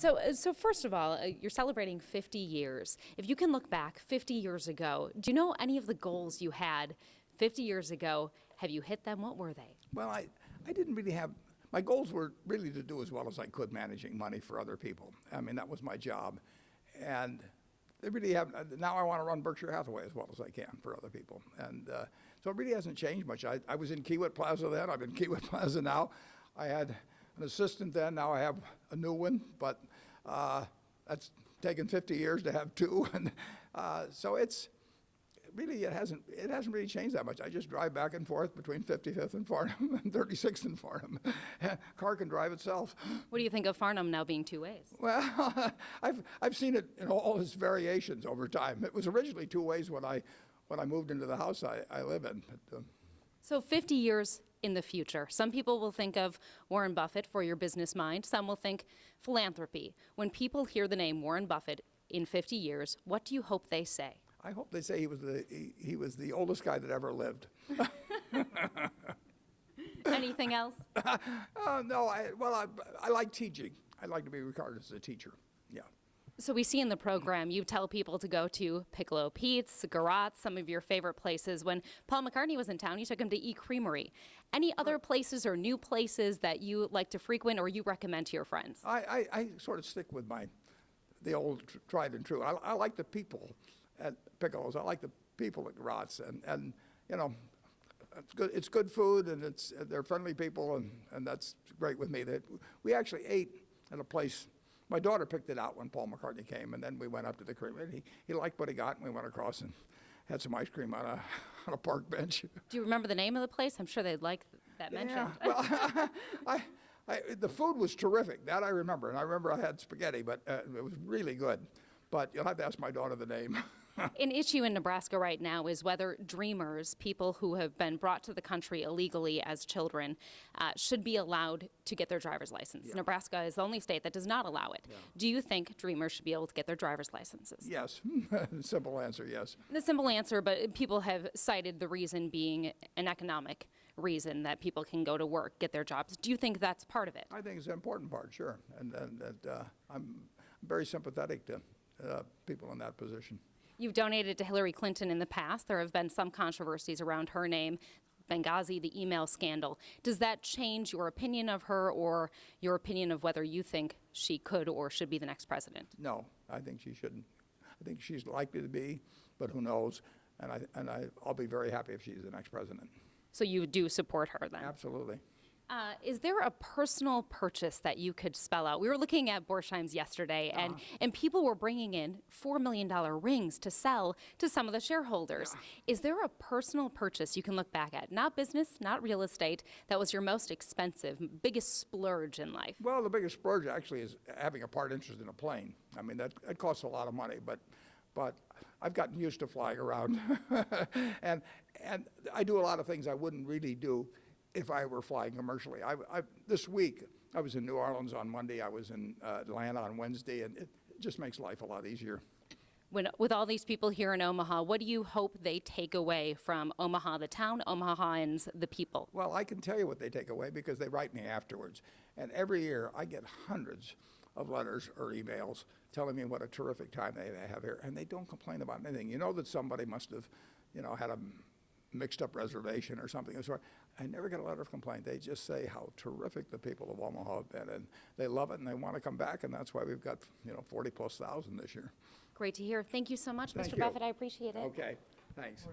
So first of all, you're celebrating 50 years. If you can look back 50 years ago, do you know any of the goals you had 50 years ago? Have you hit them? What were they? Well, I didn't really have, my goals were really to do as well as I could managing money for other people. I mean, that was my job. And they really have, now I want to run Berkshire Hathaway as well as I can for other people. And so it really hasn't changed much. I was in Kiewit Plaza then, I'm in Kiewit Plaza now. I had an assistant then, now I have a new one, but that's taken 50 years to have two. And so it hasn't really changed that much. I just drive back and forth between 55th and Farnham and 36th and Farnham. Car can drive itself. What do you think of Farnham now being two ways? Well, I've seen it in all its variations over time. It was originally two ways when I moved into the house I live in. But, so 50 years in the future. Some people will think of Warren Buffett for your business mind. Some will think philanthropy. When people hear the name Warren Buffett in 50 years, what do you hope they say? I hope they say he was the oldest guy that ever lived. Anything else? No, I like teaching. I'd like to be regarded as a teacher, yeah. So we see in the program, you tell people to go to Piccolo Pete's, Garot's, some of your favorite places. When Paul McCartney was in town, you took him to E Creamery. Any other places or new places that you like to frequent or you recommend to your friends? I sort of stick with the old tried and true. I like the people at Piccolo's. I like the people at Garot's, and you know, it's good food, and they're friendly people, and that's great with me. We actually ate at a place. My daughter picked it out when Paul McCartney came, and then we went up to the creamery. He liked what he got, and we went across and had some ice cream on a park bench. Do you remember the name of the place? I'm sure they'd like that mentioned. Yeah, well, the food was terrific. That I remember, and I remember I had spaghetti, but it was really good. But you'll have to ask my daughter the name. An issue in Nebraska right now is whether dreamers, people who have been brought to the country illegally as children, should be allowed to get their driver's license. Yeah. Nebraska is the only state that does not allow it. Yeah. Do you think dreamers should be able to get their driver's licenses? Yes. Simple answer, yes. The simple answer, but people have cited the reason being an economic reason that people can go to work, get their jobs. Do you think that's part of it? I think it's an important part, sure. And I'm very sympathetic to people in that position. You've donated to Hillary Clinton in the past. There have been some controversies around her name, Benghazi, the email scandal. Does that change your opinion of her or your opinion of whether you think she could or should be the next president? No, I think she shouldn't. I think she's likely to be, but who knows? And I'll be very happy if she's the next president. So you do support her then? Absolutely. Is there a personal purchase that you could spell out? We were looking at Borsheim's yesterday, and people were bringing in $4 million rings to sell to some of the shareholders. Yeah. Is there a personal purchase you can look back at? Not business, not real estate, that was your most expensive, biggest splurge in life? Well, the biggest splurge actually is having a part interest in a plane. I mean, that costs a lot of money, but I've gotten used to flying around. and I do a lot of things I wouldn't really do if I were flying commercially. This week, I was in New Orleans on Monday, I was in Atlanta on Wednesday, and it just makes life a lot easier. With all these people here in Omaha, what do you hope they take away from Omaha, the town, Omahans, the people? Well, I can tell you what they take away because they write me afterwards. And every year, I get hundreds of letters or emails telling me what a terrific time they have here, and they don't complain about anything. You know that somebody must have, had a mixed up reservation or something. I never get a letter of complaint. They just say how terrific the people of Omaha have been, and they love it and they want to come back, and that's why we've got 40,000+ this year. Great to hear. Thank you so much, Thank Mr. you. Buffett. I appreciate it. Okay, thanks.